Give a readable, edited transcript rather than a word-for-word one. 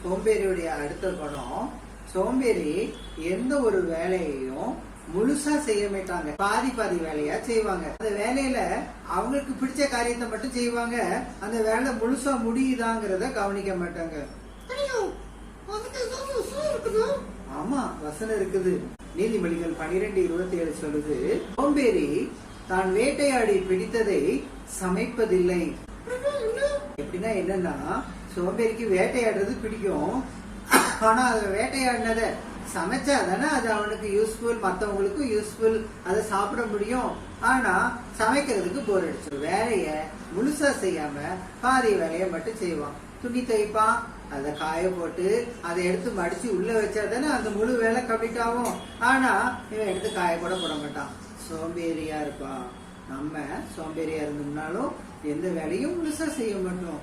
சோம்பேறியுடைய அடுத்த குணம், சோம்பேறி எந்த ஒரு வேலையையும் முழுசா செய்ய மாட்டாங்க, பாதி பாதி வேலையா செய்வாங்க. அந்த வேலையில அவங்களுக்கு பிடிச்ச காரியத்தை மட்டும் செய்வாங்க, அந்த வேலை முழுசா முடியுதாங்கிறத கவனிக்க மாட்டாங்க. ஆமா, வசனம் இருக்குது. நீதிமொழிகள் 12:27 சொல்லுது, சோம்பேறி தான் வேட்டையாடி பிடித்ததை சமைப்பதில்லை. எப்படின்னா என்னன்னா, சோம்பேறிக்கு வேட்டையாடுறது பிடிக்கும், ஆனா அது வேட்டையாடினத சமைச்சா தானே அது அவனுக்கு யூஸ்ஃபுல், மற்றவங்களுக்கும் யூஸ்ஃபுல், அதை சாப்பிட முடியும். ஆனா சமைக்கிறதுக்கு போர் அடிச்சிடும். வேலைய முழுசா செய்யாம பாதி வேலையை மட்டும் செய்வான். துணி தைப்பான், அதை காய போட்டு அதை எடுத்து மடிச்சு உள்ள வச்சா தானே அந்த முழு வேலை கம்ப்ளீட் ஆகும். ஆனா இவன் எடுத்து காய கூட போட மாட்டான், சோம்பேறியா இருப்பான். நம்ம சோம்பேறியா இருந்தோம்னாலும் எந்த வேலையும் முழுசா செய்ய மாட்டோம்.